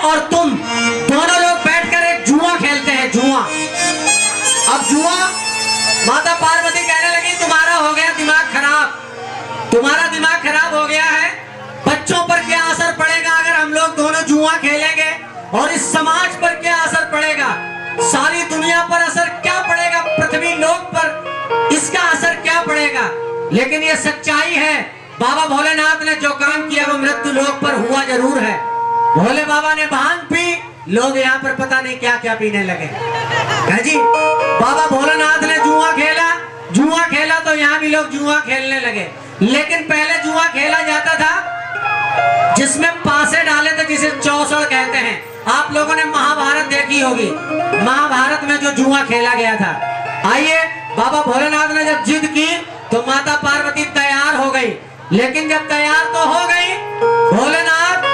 और तुम दोनों लोग बैठकर एक जुआ खेलते हैं, जुआ। अब जुआ, माता पार्वती कहने लगी तुम्हारा हो गया दिमाग खराब, तुम्हारा दिमाग खराब हो गया है। बच्चों पर क्या असर पड़ेगा अगर हम लोग दोनों जुआ खेलेंगे, और इस समाज पर क्या असर पड़ेगा, सारी दुनिया पर असर क्या पड़ेगा, पृथ्वी लोक पर इसका असर क्या पड़ेगा। लेकिन ये सच्चाई है, बाबा भोलेनाथ ने जो काम किया वो मृत्यु लोक पर हुआ जरूर है। भोले बाबा ने भांग पी, लोग यहाँ पर पता नहीं क्या क्या पीने लगे है जी। बाबा भोलेनाथ ने जुआ खेला, जुआ खेला तो यहाँ भी लोग जुआ खेलने लगे। लेकिन पहले जुआ खेला जाता था जिसमें पासे डाले थे, जिसे चौसड़ कहते हैं। आप लोगों ने महाभारत देखी होगी, महाभारत में जो जुआ खेला गया था। आइए, बाबा भोलेनाथ ने जब जिद की तो माता पार्वती तैयार हो गई। लेकिन जब तैयार तो हो गई, भोलेनाथ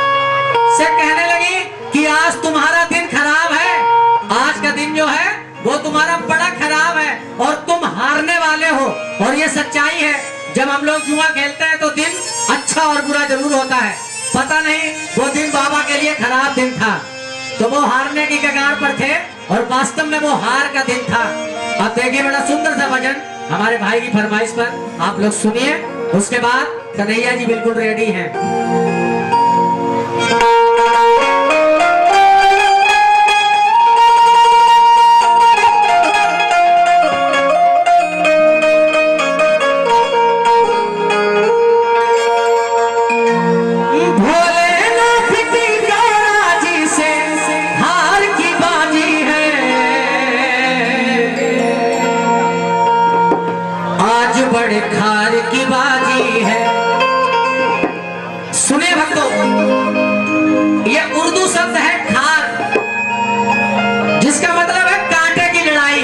से कहने लगी कि आज तुम्हारा दिन खराब है, आज का दिन जो है वो तुम्हारा बड़ा खराब है और तुम हारने वाले हो। और ये सच्चाई है, जब हम लोग जुआ खेलते हैं तो दिन अच्छा और बुरा जरूर होता है। पता नहीं वो दिन बाबा के लिए खराब दिन था, तो वो हारने की कगार पर थे और वास्तव में वो हार का दिन था। अब देखिए, बड़ा सुंदर सा भजन हमारे भाई की फरमाइश पर आप लोग सुनिए, उसके बाद कन्हैया जी बिल्कुल रेडी हैं। बड़े खार की बाजी है। सुने भक्तों, ये उर्दू शब्द है खार, जिसका मतलब है कांटे की लड़ाई।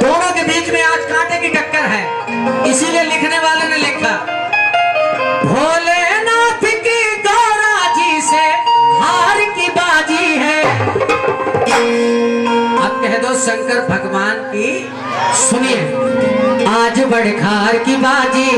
दोनों के बीच में आज कांटे की टक्कर है। इसीलिए लिखने वाले ने लिखा, भोलेनाथ की गौरा जी से हार की बाजी है। अब कह दो शंकर भगवान की, सुनिए, आज बड़े खार की बाजी,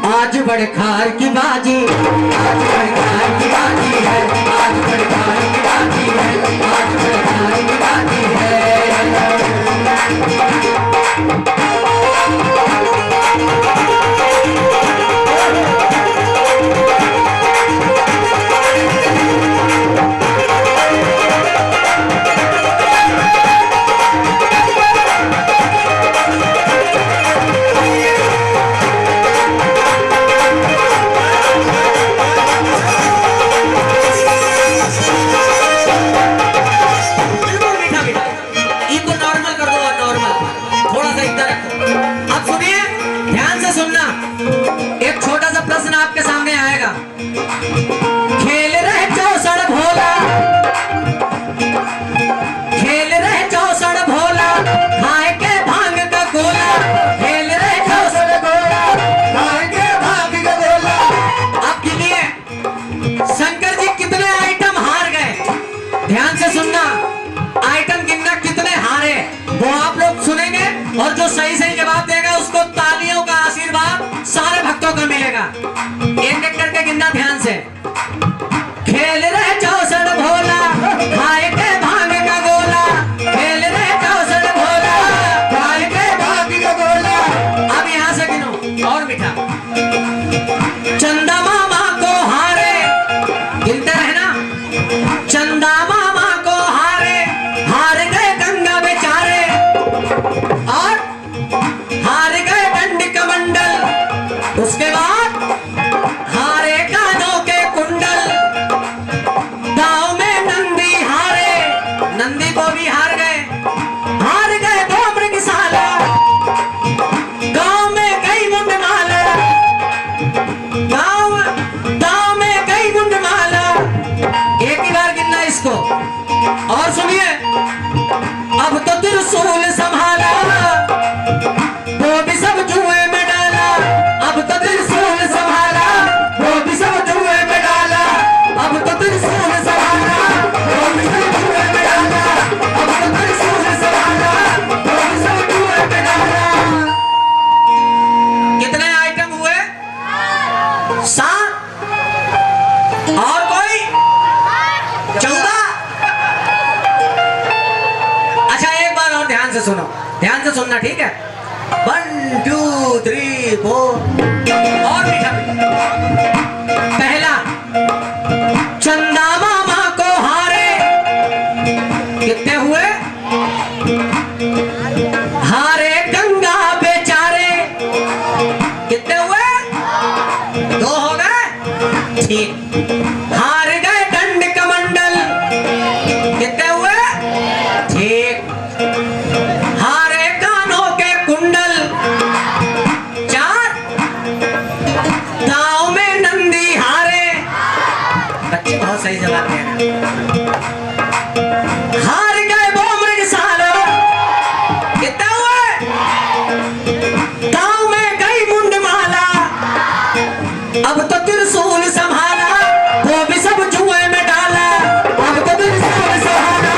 आज बड़े खार की बाजी, आज बड़े खार की बाजी है, आज बड़े खार की बाजी है, आज बड़े खार की बाजी है। एक छोटा सा प्रश्न आपके सामने आएगा। खेल रहे चौसड़ भोला, खेल रहे चौसड़ भोला, खाए के भांग का गोला। खेल रहे चौसड़ भोला, खाए के भांग का गोला। अब गिनिए शंकर जी कितने आइटम हार गए, ध्यान से सुनना। आइटम गिनना कितने हारे वो आप लोग सुनेंगे, और जो सही सही जवाब देगा उसको तालियों का आशीर्वाद सारे भक्तों का मिलेगा। एक एक करके गिनना ध्यान से। खेल रहे चौसड़ भोला, खाए के भांग का गोला। खेल रहे चौसड़ भोला, खाए के भांग का गोला। अब यहां से गिनो और मीठा। चंदा मामा को हारे, गिनते रहना। चंदा मामा को हारे, हार गए गंगा बेचारे, और हार गए दंड कमंडल। उसके बाद सुनना, ठीक है? 1 2 3 4 और मीठा। पहला, चंदा मामा को हारे कितने हुए? हारे गंगा बेचारे कितने हुए? 2 हो गए, ठीक। हार गए दंड कमंडल कितने हुए? ठीक। हारे कानों के कुंडल 4। दांव में नंदी हारे, बच्चे बहुत सही जवाब दे रहे हैं। हार गए वो मृगशाला कितने हुए? दांव में गई मुंडमाला, अब तो त्रिशूल संभाला, वो भी सब जुए में डाला। अब तो त्रिशूल संभाला,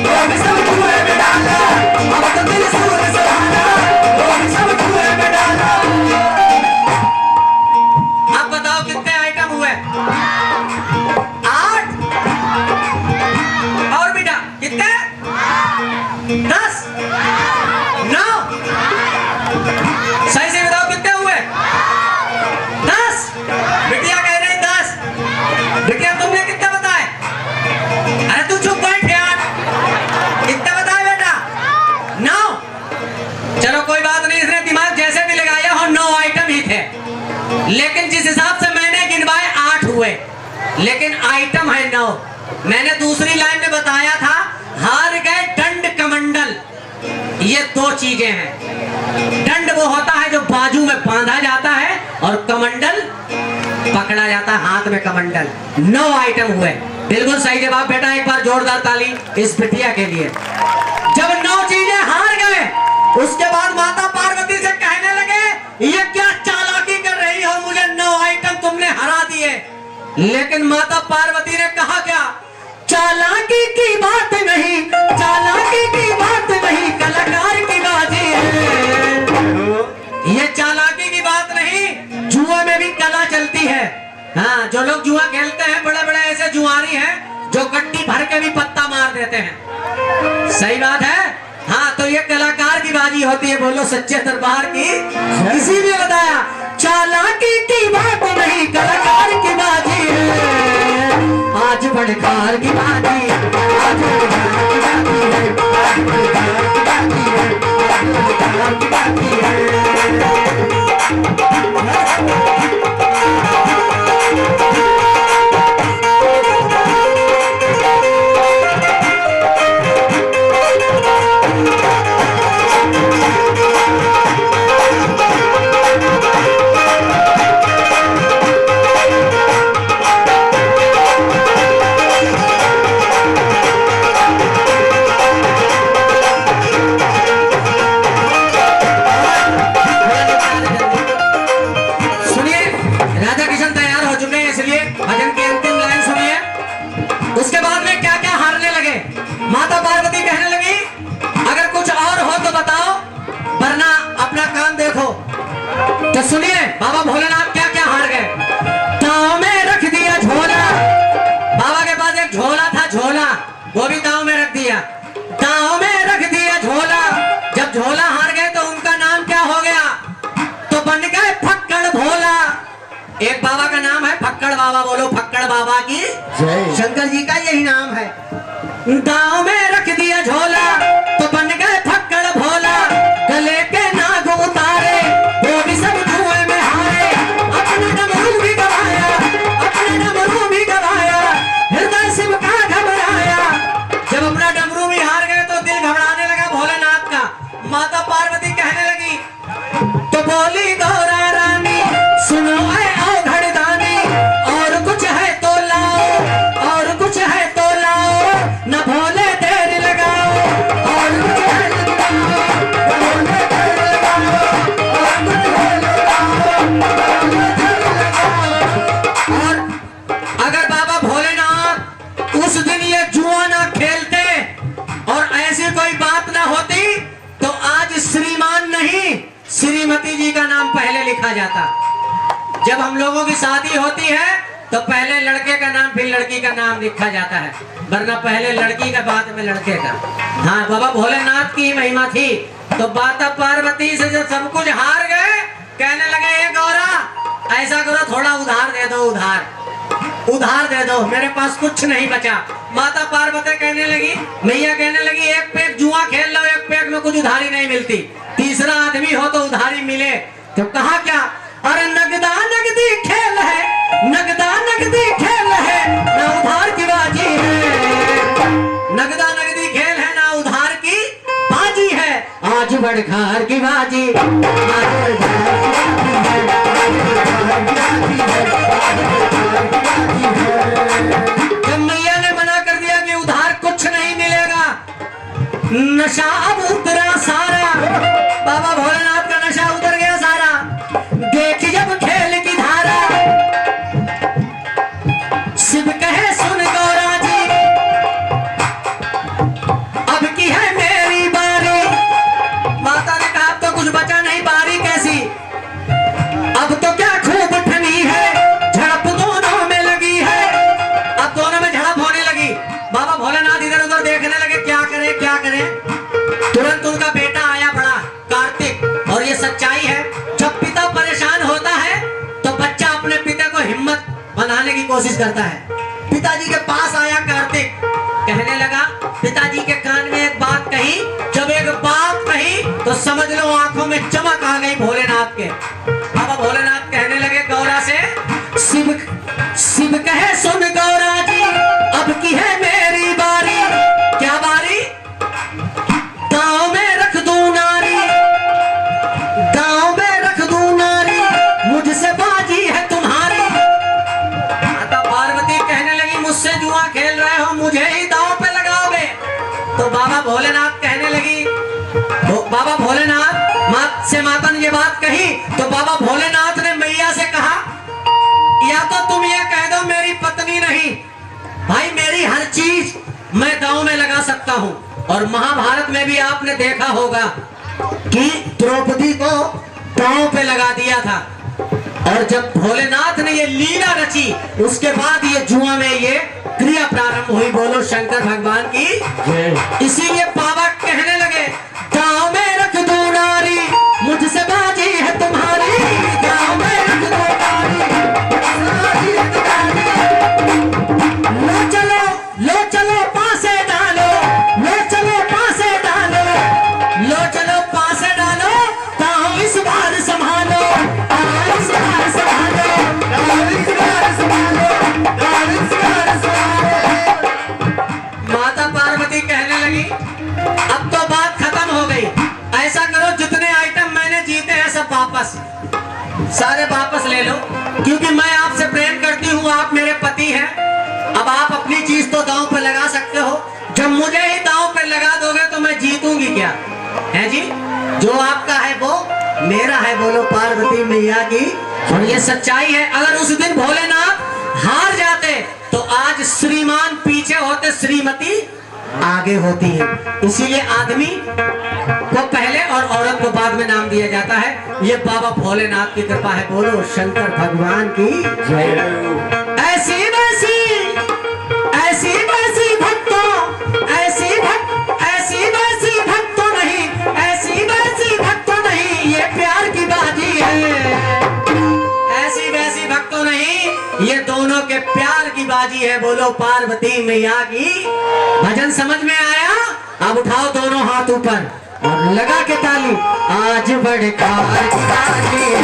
वो भी सब जुए में डाला। अब तो त्रिशूल संभाला, वो भी सब जुए में डाला। अब बताओ कितने आइटम हुए? 8। और बेटा कितने? 10 9। सही से बताओ कितने हुए? 10। बिटिया कह रही 10। बिटिया तुमने कितने बताए? अरे तू चुप बैठ यार। कितने बताए बेटा? 9। चलो कोई बात नहीं, इसने दिमाग जैसे भी लगाया हो 9 आइटम ही थे, लेकिन जिस हिसाब से मैंने गिनवाए 8 हुए, लेकिन आइटम है 9। मैंने दूसरी लाइन में बताया था हार गए दंड कमंडल, ये 2 चीजें हैं। दंड वो होता है जो बाजू में बांधा जाता है, और कमंडल पकड़ा जाता है हाथ में कमंडल। 9 आइटम हुए, बिल्कुल सही जवाब बेटा। एक बार जोरदार ताली इस बिटिया के लिए। जब 9 चीजें हार गए, उसके बाद माता पार्वती से कहने लगे ये क्या चालाकी कर रही हो, मुझे 9 आइटम तुमने हरा दिए। लेकिन माता पार्वती ने कहा क्या? चालाकी की बात नहीं, चालाकी की बात नहीं, कलाकार की बाजी है। ये चालाकी की बात नहीं, जुआ में भी कला चलती है। हाँ, जो लोग जुआ खेलते हैं, बड़े बड़े ऐसे जुआरी हैं जो गट्टी भर के भी पत्ता मार देते हैं। सही बात है। हाँ, तो ये कलाकार की बाजी होती है। बोलो सच्चे दरबार की। इसी ने बताया चालाकी की बात नहीं, कलाकार की बाजी है। आज बड़कार की बाजी, आज बड़कार की बाजी है, आज बड़कार की बाजी है, आज बड़कार की बाजी है। उसके बाद में क्या क्या हारने लगे? माता पार्वती कहने लगी अगर कुछ और हो तो बताओ, वरना अपना काम देखो। तो सुनिए बाबा भोलेनाथ क्या क्या हार गए। दांव में रख दिया झोला, बाबा के पास एक झोला था, झोला वो भी दांव में रख दिया। दांव में रख दिया झोला, जब झोला हार गए तो उनका नाम क्या हो गया? तो बन गए फक्कड़ भोला। एक बाबा का नाम है फक्कड़ बाबा, बोलो फक्कड़ बाबा की जय। शंकर जी का यही नाम है। दांव में रख दिया झोला तो बन गए फक्कड़ भोला, गले के नाग उतारे वो भी सब जुए में हारे। अपना डमरू भी गवाया, अपना डमरू भी गवाया, हृदय शिव का घबराया। जब अपना डमरू भी हार गए तो दिल घबराने लगा भोलेनाथ का। माता पार्वती कहने लगी तो बोली गौरा रानी सुनो ऐ औघड़दानी, और कुछ है तो लाओ, और कुछ है तो लाओ, न भोले देर लगाओ, और कुछ है तो लाओ, न भोले देर लगाओ, और कुछ है तो लाओ, न भोले देर लगाओ। और अगर बाबा भोलेनाथ उस दिन ये जुआ ना खेलते और ऐसी कोई बात ना होती तो आज श्रीमान नहीं श्रीमती जी का नाम पहले लिखा जाता। जब हम लोगों की शादी होती है तो पहले लड़के का नाम फिर लड़की का नाम लिखा जाता है, वरना पहले लड़की का बाद में लड़के का। हाँ, बाबा भोलेनाथ की महिमा थी तो माता पार्वती से जब सब कुछ हार गए, कहने लगे ये गौरा ऐसा करो, थोड़ा उधार दे दो, उधार दे दो, मेरे पास कुछ नहीं बचा। माता पार्वती कहने लगी, मैया कहने लगी एक पैक जुआ खेल लो, एक पैक में कुछ उधारी नहीं मिलती, तीसरा आदमी हो तो उधारी मिले। तो कहा क्या, अरे नगदा नगदी खेल है, नगदा नगदी खेल है, ना उधार की बाजी है, नगदा नगदी खेल है ना उधार की बाजी है, आज बड़खार की बाजी, जब मैया ने मना कर दिया कि उधार कुछ नहीं मिलेगा, नशा अब उतरा सारा, बाबा भोलेनाथ का नशा उतर गया सारा। देखी जब खेल की धारा, शिव कहे सुन गौरा जी, अब की है मेरी बारी। माता ने कहा अब तो कुछ बचा नहीं, बारी कैसी, अब तो क्या खूब ठनी है, झड़प दोनों में लगी है, अब दोनों में झड़प होने लगी। बाबा भोलेनाथ इधर उधर देखने लगे, क्या करें क्या करें। तुरंत उनका बेटा आया बड़ा कार्तिक, और ये सच्चाई है, जब पिता परेशान होता है तो बच्चा अपने पिता को हिम्मत बनाने की कोशिश करता है। पिताजी के पास आया कार्तिक, कहने लगा, पिताजी के कान में एक बात कही, जब एक बात कही तो समझ लो आंखों में चमक आ गई भोलेनाथ के। बाबा भोलेनाथ कहने लगे गौरा से, शिव कहे सुन गौरा जी, अब की है मेरी बारी। क्या बारी, गांव में रख दूं नारी, गांव में रख दूं नारी, मुझसे बाजी है तुम्हारी। माता पार्वती कहने लगी, मुझसे जुआ खेल रहे हो, मुझे ही दांव पे लगाओगे। तो बाबा भोलेनाथ कहने लगी, बाबा भोलेनाथ से माता ने ये बात कही, तो बाबा भोलेनाथ ने मैया से कहा, या तो तुम ये कह दो मेरी पत्नी नहीं, भाई मेरी हर चीज मैं दांव में लगा सकता हूं। और महाभारत में भी आपने देखा होगा कि द्रौपदी को दांव पे लगा दिया था, और जब भोलेनाथ ने ये लीला रची, उसके बाद ये जुआ में ये क्रिया प्रारंभ हुई। बोलो शंकर भगवान की। इसीलिए बाबा कहने लगे, गांव में रख दो नारी, मुझसे बाजी है तुम्हारी, गांव में रख दो नारी, लो चलो पासे डालो, लो चलो पासे डालो, लो चलो पासे डालो, गांव इस बार संभालो, इस बार संभालो, इस बार संभालो, इस बार संभालो। माता पार्वती कहने लगी, अब तो बात खत्म हो गई, ऐसा करो जितने आइटम मैंने जीते हैं सब वापस, सारे वापस ले लो, क्योंकि मैं आपसे प्रेम करती हूँ, आप मेरे पति हैं। अब आप अपनी चीज तो दांव पे लगा सकते हो, जब मुझे ही दांव पे लगा दोगे तो मैं जीतूंगी क्या, है जी। जो आपका है वो मेरा है, बोलो पार्वती मैया की। और ये सच्चाई है, अगर उस दिन भोलेनाथ हार जाते तो आज श्रीमान पीछे होते, श्रीमती आगे होती है। इसीलिए आदमी को पहले और औरत को बाद में नाम दिया जाता है। ये बाबा भोलेनाथ की कृपा है, बोलो शंकर भगवान की जय। ऐसी वैसी भक्तों, ऐसी वैसी भक्तों नहीं, ऐसी वैसी भक्तों नहीं, ये प्यार की बाजी है। ऐसी वैसी भक्तों नहीं, ये दोनों के प्यार की बाजी है, बोलो पार्वती मैया की। भजन समझ में आया? अब उठाओ दोनों हाथ ऊपर और लगा के ताली। आज बड़खार की बाजी है,